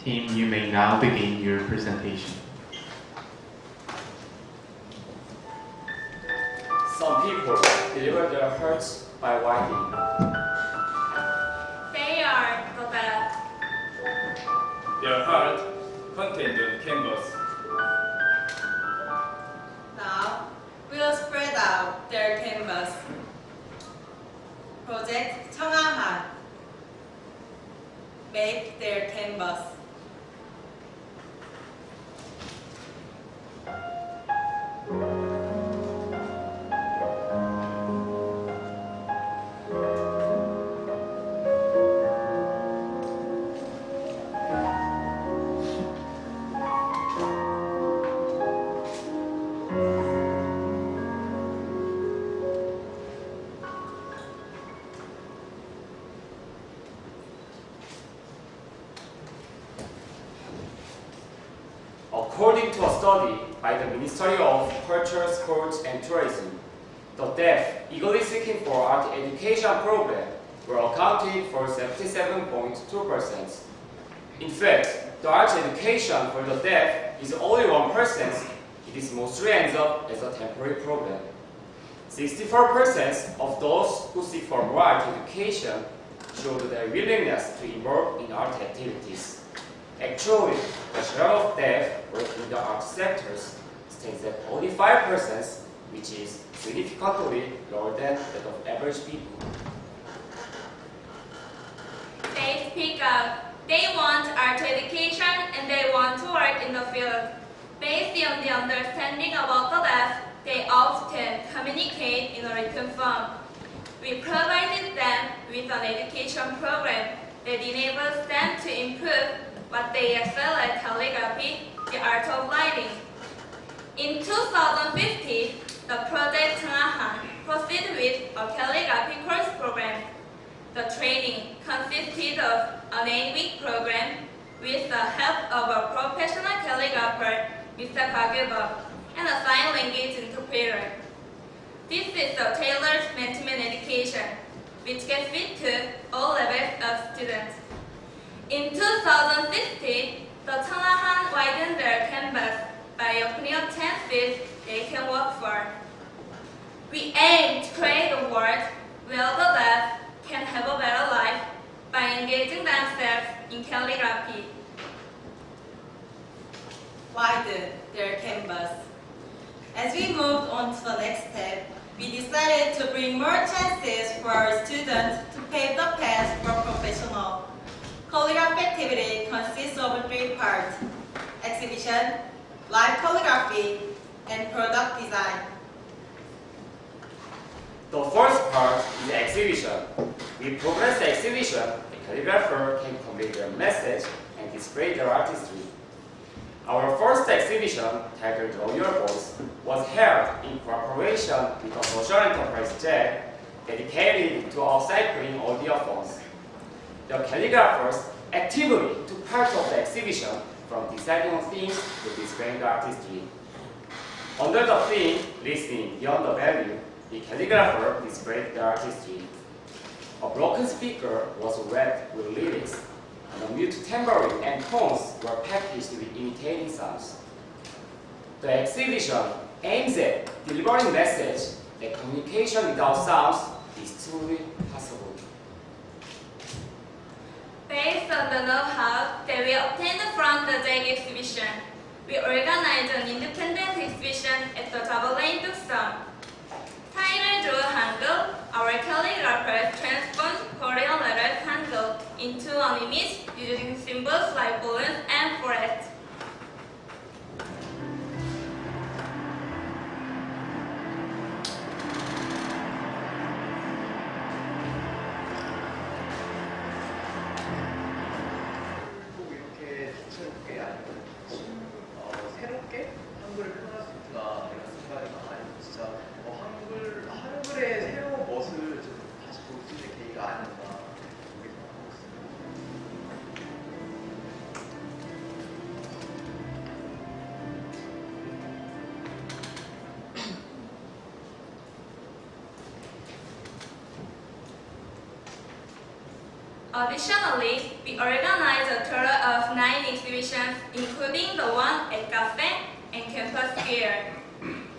Team, you may now begin your presentation. Some people deliver their hurts by writing. They are the deaf. Their heart contained on canvas. Now, we'll spread out their canvas. Project 청아한. Make their canvas. According to a study by the Ministry of Culture, Sports and Tourism, the deaf eagerly seeking for art education program were accounted for 77.2%. In fact, the arts education for the deaf is only 1%. It is mostly ends up as a temporary program. 64% of those who seek for more art education showed their willingness to involve in art activities. Actually, the share of deaf working in the art sectors stands at 45%, which is significantly lower than that of average people. They speak out. They want art education and they want to work in the field. Based on the understanding about the deaf, they often communicate in a written form. We provided them with an education program that enables them to improve what they excel at calligraphy, the art of writing. In 2015, the project 청아한 proceeded with a calligraphy course program. The training consisted of an 8-week program with the help of a professional calligrapher, Mr. Gachon, and a sign language interpreter. This is a tailored management education, which can fit to all levels of students. In 2016, the 청아한 widened their canvas by opening up chances they can work for. We aim to create a world where the deaf can have a better life by engaging themselves in calligraphy. Widen their canvas. As we moved on to the next step, we decided to bring more chances for our students to pave the path for professional. Calligraphy activity consists of 3 parts: exhibition, live calligraphy, and product design. The first part is the exhibition. With progress the exhibition, the calligrapher can convey their message and display their artistry. Our first exhibition, titled Draw Your Voice, was held in cooperation with a social enterprise JAG dedicated to upcycling audiophones. The calligraphers actively took part of the exhibition, from deciding on themes to displaying the artistry. Under the theme, Listening Beyond the Value, the calligrapher displayed the artistry. A broken speaker was read with lyrics, and a mute tambourine and tones were packaged with imitating sounds. The exhibition aims at delivering message that communication without sounds is truly possible. Based on the know-how that we obtained from the JAG exhibition, we organized an independent exhibition at the Gachon. Titled Draw Hangul, our calligraphers transformed Korean letters Hangul into an image using symbols like balloons and forests. 꼭 이렇게 새롭게 아니면 새롭게 한글을 표현할 수 있구나 이런 생각이 많아요. 진짜 한글의 새로운 멋을 좀 다시 볼 수 있는 계기가 아닌가 그렇게 생각하고 있습니다. Additionally, we organized a total of 9 exhibitions, including the one at Cafe and Campus Square.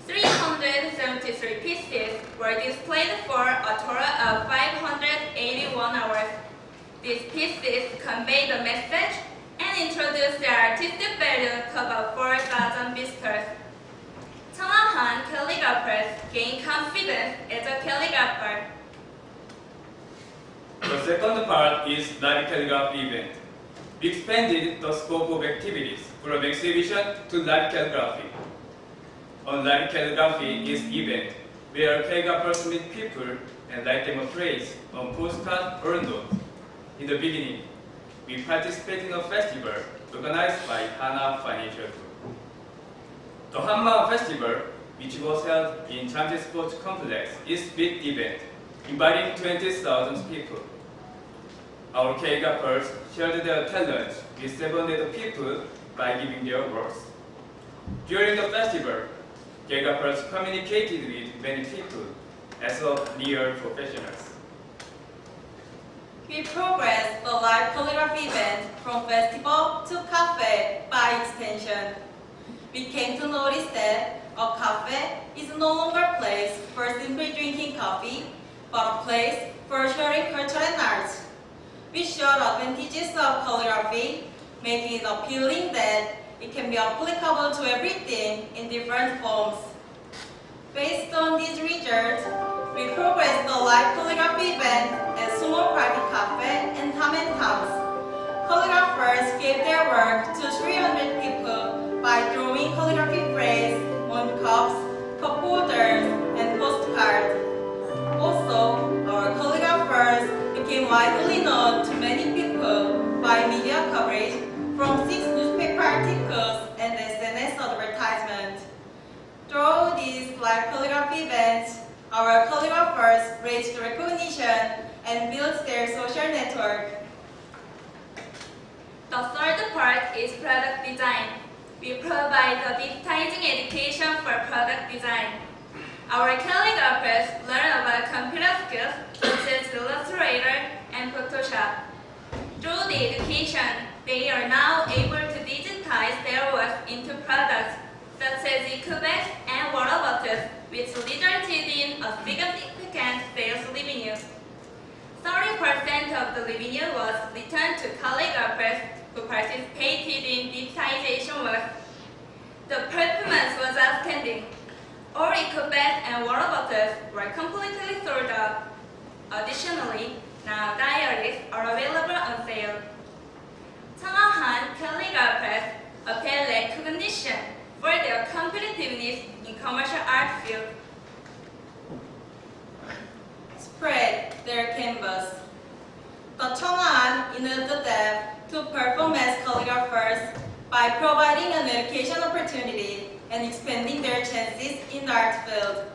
373 pieces were displayed for a total of 581 hours. These pieces convey the message and introduce the artistic value to about 4,000 visitors. 청아한 calligraphers gain confidence as a calligrapher. The second part is live calligraphy event. We expanded the scope of activities from exhibition to live calligraphy. On live calligraphy is event where calligraphers meet people and write them a phrase on postcard or note. In the beginning, we participated in a festival organized by Hana Financial Group. The Hanma Festival, which was held in Chamji Sports Complex, is a big event, inviting 20,000 people. Our calligraphers shared their talents with 700 people by giving their works. During the festival, calligraphers communicated with many people as real professionals. We progressed the live calligraphy event from festival to cafe by extension. We came to notice that a cafe is no longer a place for simply drinking coffee, but a place for sharing culture and arts. We showed advantages of calligraphy, making it appealing that it can be applicable to everything in different forms. Based on these results, we progressed the live calligraphy event at Sumo Private Cafe and Tam & Tams. Calligraphers gave their work to 300 people by drawing calligraphy phrase on cups, cup holders, and postcards. Also, our calligraphers became widely known to many people by media coverage from 6 newspaper articles and SNS advertisements. Through these live calligraphy events, our calligraphers raised recognition and built their social network. The third part is product design. We provide a digitizing education for product design. Our calligraphers learn about computer skills such as Illustrator and Photoshop. Through the education, they are now able to digitize their work into products such as eco-bags and water bottles, which resulted in a significant sales revenue. 30% of the revenue was returned to calligraphers who participated in digitization work. The performance was outstanding. All eco-bags and water bottles were completely sold out. Additionally, now diaries are available on sale. 청아한 calligraphers obtain recognition for their competitiveness in commercial art field. Spread their canvas. The 청아한 enabled them to perform as calligraphers by providing an education opportunity and expanding their chances in the art field.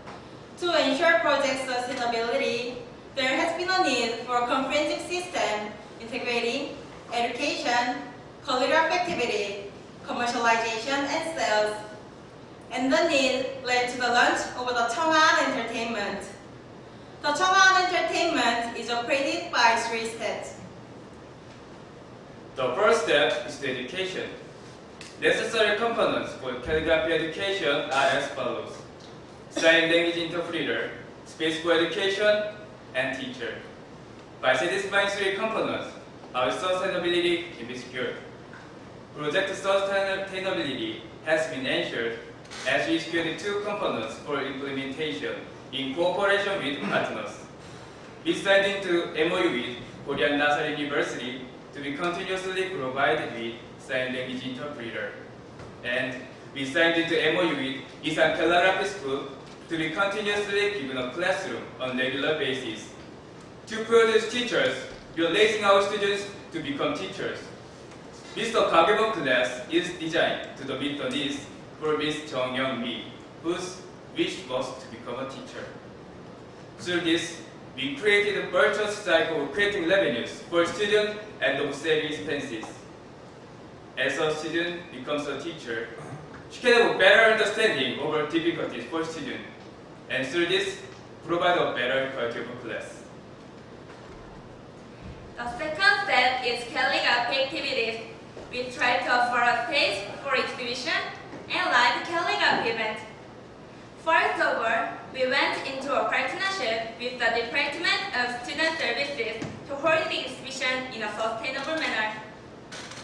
To ensure project sustainability, there has been a need for a comprehensive system integrating education, calligraphy activity, commercialization, and sales. And the need led to the launch of the 청아한 Entertainment. The 청아한 Entertainment is operated by 3 steps. The first step is the education. Necessary components for calligraphy education are as follows: sign language interpreter, space for education, and teacher. By satisfying 3 components, our sustainability can be secured. Project sustainability has been ensured as we secured 2 components for implementation in cooperation with partners. We signed into MOU with Korean National University to be continuously provided with sign language interpreter. And we signed into MOU with Isan Calligraphy School to be continuously given a classroom on regular basis. To produce teachers, we are raising our students to become teachers. Mr. Kagebo class is designed to meet the needs for Ms. Jung Young-mi, whose wish was to become a teacher. Through this, we created a virtuous cycle of creating revenues for students and of saving expenses. As a student becomes a teacher, she can have a better understanding over difficulties for students, and through this, provide a better quality of class. The second at its calligraphy activities. We try to offer a space for exhibition and live calligraphy events. First of all, we went into a partnership with the Department of Student Services to hold the exhibition in a sustainable manner.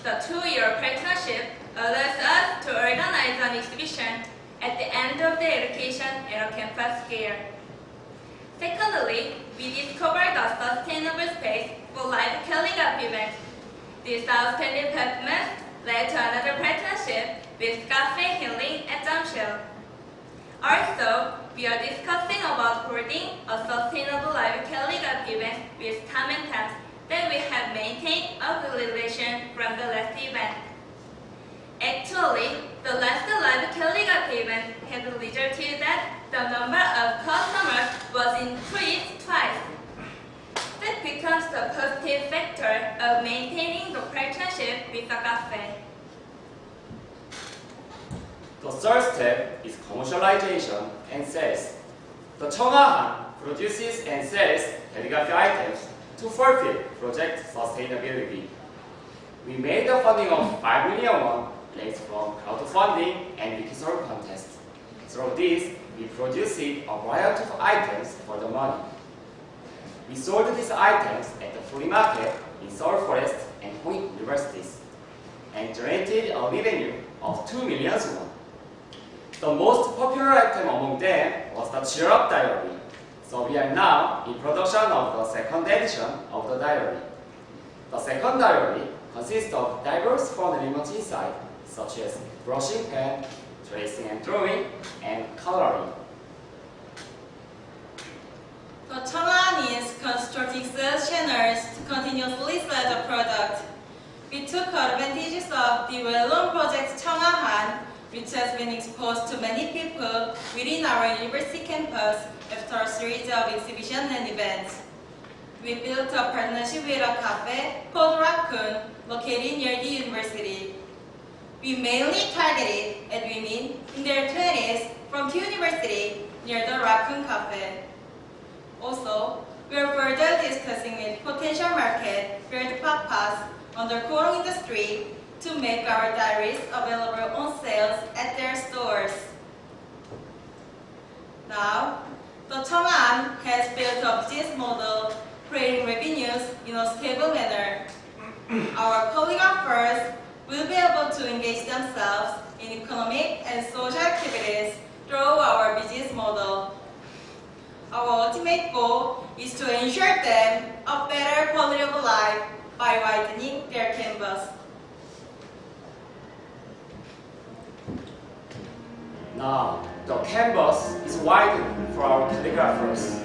The 2-year partnership allows us to organize an exhibition at the end of the education at a campus scale. Secondly, we discovered a sustainable space for live calligraphy events. This outstanding performance led to another partnership with Cafe Healing at Jamshel. Also, we are discussing about holding a sustainable live calligraphy event with Tam and Tam that we have maintained a good relation from the last event. Actually, the last live calligraphy event had resulted that the number of customers was increased twice. That becomes the positive factor of maintaining the partnership with the cafe. The third step is commercialization and sales. The Cheonghahan produces and sells calligraphy items to fulfill project sustainability. We made the funding of 5 million won raised from crowdfunding and Wikisol contest. Through this, we produced a variety of items for the money. We sold these items at the flea market in Seoul Forest and Hong universities and generated a revenue of 2 million won. The most popular item among them was the Cheer Up Diary, so we are now in production of the second edition of the diary. The second diary consists of diverse fun elements inside, such as brushing pen, tracing and drawing, and coloring. The Cheonghahan is constructing sales channels to continuously sell the product. We took advantages of the well-known project Cheonghahan, which has been exposed to many people within our university campus after a series of exhibitions and events. We built a partnership with a cafe called Gachon, located near the university. We mainly targeted at women in their 20s from the university near the Gachon cafe. Also, we are further discussing with potential market field papas on the clothing industry to make our diaries available on sales at their stores. Now, the Cheonghahan has built a business model creating revenues in a stable manner. Our calligraphers will be able to engage themselves in economic and social activities through our business model. Our ultimate goal is to ensure them a better quality of life by widening their canvas. Now, the canvas is widened for our calligraphers.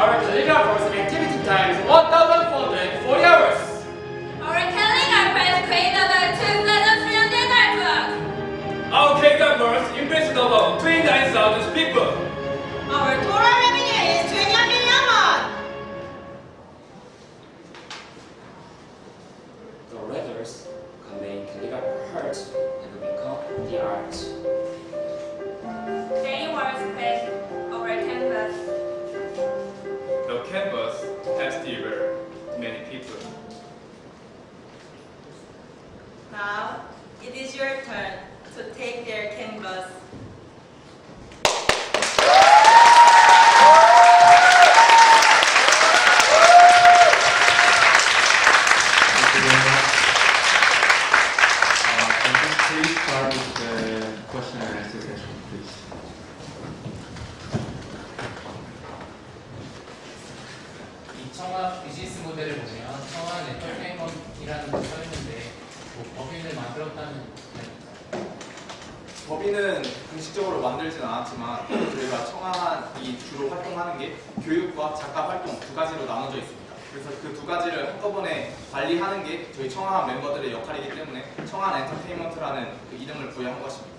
Our calligraphers' activity time is 1,440 hours. Our calligraphers create about 2,300 artworks. Our calligraphers impressed about 29,000 people. Our total revenue is 20 million won. The letters convey calligraphy heart and become the art. They were spread over canvas. The canvas has delivered many people. Now, it is your turn to take their canvas. Thank you very much. Can you please start with the question and answer session, please? 이 청아 첫 비즈니스 모델을 보면 청아 엔터테인먼트라는 걸 써있는데 뭐 법인을 만들었다는 말인가요? 법인은 공식적으로 만들지는 않았지만 저희가 청아이 주로 활동하는 게 교육과 작가 활동 두 가지로 나눠져 있습니다. 그래서 그 두 가지를 한꺼번에 관리하는 게 저희 청아 멤버들의 역할이기 때문에 청아 엔터테인먼트라는 그 이름을 부여한 것입니다.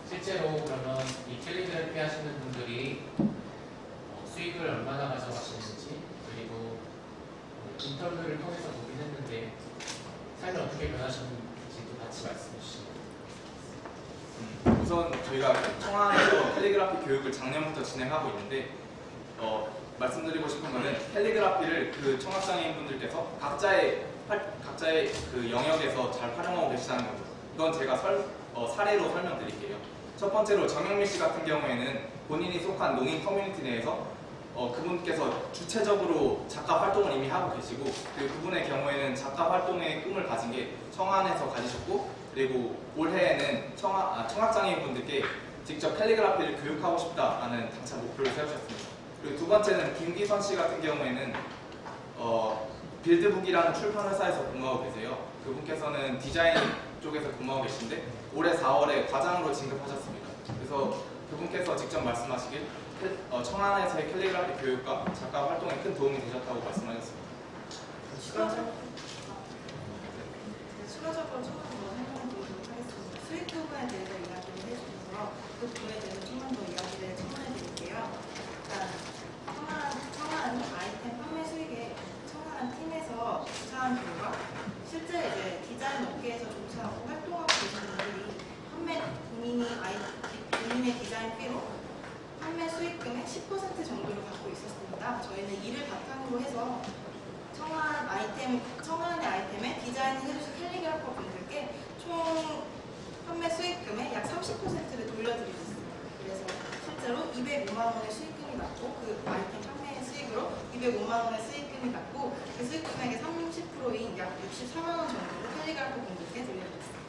실제로 그러면 이 캘리그래피 하시는 분들이 수익을 얼마나 가져가시는지 그리고 인터뷰를 통해서 보긴 했는데 삶이 어떻게 변하셨는지도 같이 말씀해 주시면. 우선 저희가 청아에서 캘리그라피 교육을 작년부터 진행하고 있는데 말씀드리고 싶은 거는 캘리그라피를 그 청학장애인분들께서 각자의 그 영역에서 잘 활용하고 계시다는 거죠. 이건 제가 사례로 설명드릴게요. 첫 번째로 정영민 씨 같은 경우에는 본인이 속한 농인 커뮤니티 내에서 그분께서 주체적으로 작가 활동을 이미 하고 계시고 그리고 그분의 경우에는 작가 활동의 꿈을 가진 게 청안에서 가지셨고 그리고 올해에는 청학장애인분들께 직접 캘리그라피를 교육하고 싶다라는 당차 목표를 세우셨습니다. 그리고 두 번째는 김기선 씨 같은 경우에는 빌드북이라는 출판 회사에서 근무하고 계세요. 그분께서는 디자인 쪽에서 근무하고 계신데 올해 4월에 과장으로 진급하셨습니다. 그래서 그분께서 직접 말씀하시길 청안에서의 캘리그라피 교육과 작가 활동에 큰 도움이 되셨다고 말씀하셨습니다. 추가적으로 조금 더 설명드리도록 하겠습니다. 수익 부분에 대해서 이야기를 해주셔서 그 부분에 대해서 조금 더 이야기를 첨언해드릴게요. 청아는 아이템 판매 수익에 청아는 팀에서 조사한 결과 실제 이제 디자인 업계에서 조사하고 활동하고 계신 분들이 본인의 디자인 피로 판매 수익금의 10% 정도를 갖고 있었습니다. 저희는 이를 바탕으로 해서 청아의 아이템에 디자인을 해주신 캘리그라퍼 분들께 총 판매 수익금의 약 30%를 돌려드리고 있습니다. 그래서 실제로 205만 원의 수익금이 났고 그 아이템 판매 수익으로 205만 원의 수익금이 났고 그 수익 금액의 30%인 약 64만 원 정도를 캘리그라퍼 분들께 돌려드렸습니다.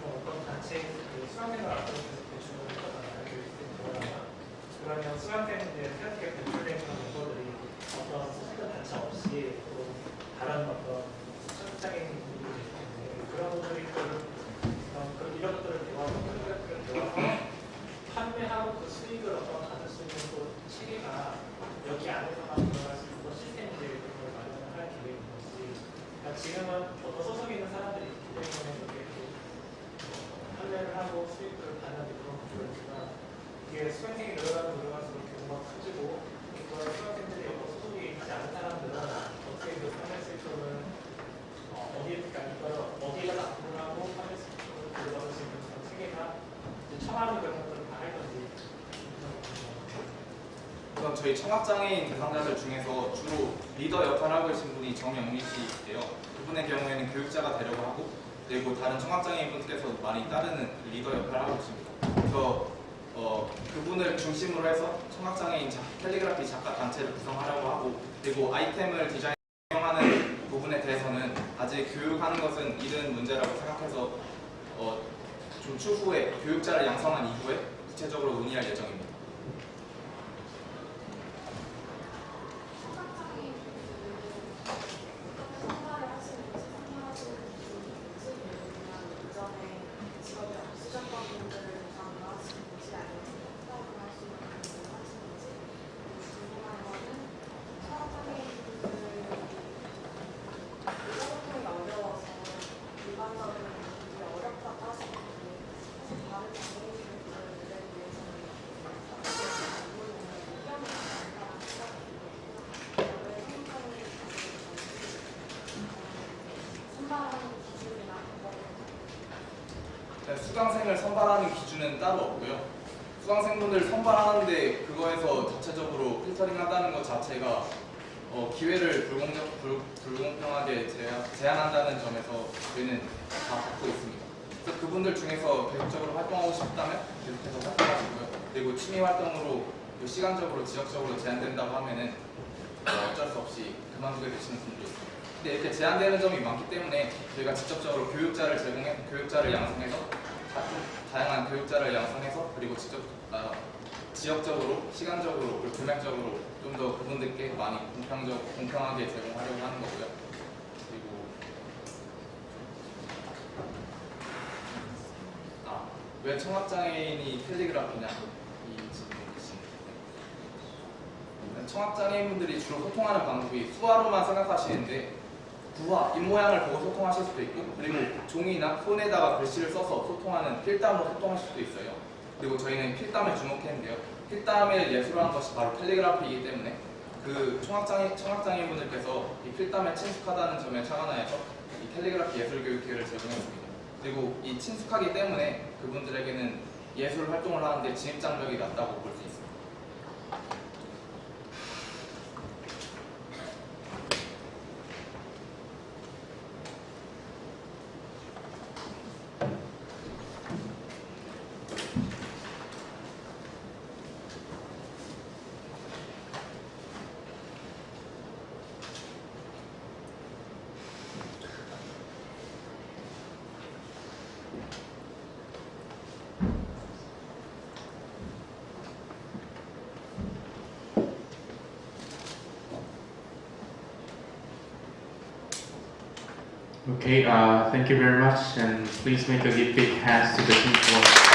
어떤 단체 수강생을 앞으로 배출을 했거나 그러면 수강생들 새롭게 배출된 그런 멤버들이 어떤 소속된 단체 없이 또 다른 어떤 청장애인 분들이 계실 텐데 그런 분들이 이런 것들을 배워서 판매하고 그 수익을 받을 수 있는 또 체계가 여기 안에서만 들어갈 수 있는 시스템들이 그런 걸 마련을 할 계획인 건지 지금은 어떤 소속에 있는 사람들이 있기 때문에 그렇게 판매를 하고 수익을 받는 그런 구조였지만 이게 수강생이 늘어날수록 규모가 커지고 그걸 수강생들이 소속이 있지 않은 사람들은 어떻게 그 판매 수익금을 어디에다 납부를 하고 판매 수익금을 들어갈 수 있는 그런 체계가 청하는 그런 것들을 다 할 건지. 우선 저희 청학장애인 대상자들 중에서 주로 리더 역할을 하고 계신 분이 정영민 씨인데요. 그분의 경우에는 교육자가 되려고 하고 그리고 다른 청학장애인분들께서 많이 따르는 리더 역할을 하고 있습니다. 그래서 그분을 중심으로 해서 청학장애인 캘리그라피 작가 단체를 구성하려고 하고 그리고 아이템을 디자인하는 부분에 대해서는 아직 교육하는 것은 이른 문제라고 생각해서 좀 추후에 교육자를 양성한 이후에 구체적으로 논의할 예정입니다. 수강생을 선발하는 기준은 따로 없고요. 수강생분들 선발하는데 그거에서 자체적으로 필터링한다는 것 자체가 기회를 불공평하게 제한한다는 점에서 저희는 다 받고 있습니다. 그래서 그분들 중에서 계속적으로 활동하고 싶다면 계속해서 활동하시고요. 그리고 취미 활동으로 시간적으로 지역적으로 제한된다고 하면은 어쩔 수 없이 그만두게 되시는 분들도 있습니다. 근데 이렇게 제한되는 점이 많기 때문에 저희가 직접적으로 교육자를 양성해서 다양한 교육자를 양성해서 그리고 지역적으로, 시간적으로, 그리고 금액적으로 좀 더 그분들께 많이 공평하게 제공하려고 하는 거고요. 그리고 왜 청각장애인이 캘리그라피냐 이 질문이십니다. 청각장애인분들이 주로 소통하는 방법이 수화로만 생각하시는데 부화, 입모양을 보고 소통하실 수도 있고 그리고 종이나 폰에다가 글씨를 써서 소통하는 필담으로 소통하실 수도 있어요. 그리고 저희는 필담에 주목했는데요. 필담을 예술화한 것이 바로 캘리그라피이기 때문에 그 청각장애인분들께서 이 필담에 친숙하다는 점에 착안하여서 이 캘리그라피 예술교육 기회를 제공했습니다. 그리고 이 친숙하기 때문에 그분들에게는 예술 활동을 하는데 진입장벽이 낮다고 볼 수 있습니다. Okay, thank you very much, and please make a big hands to the people.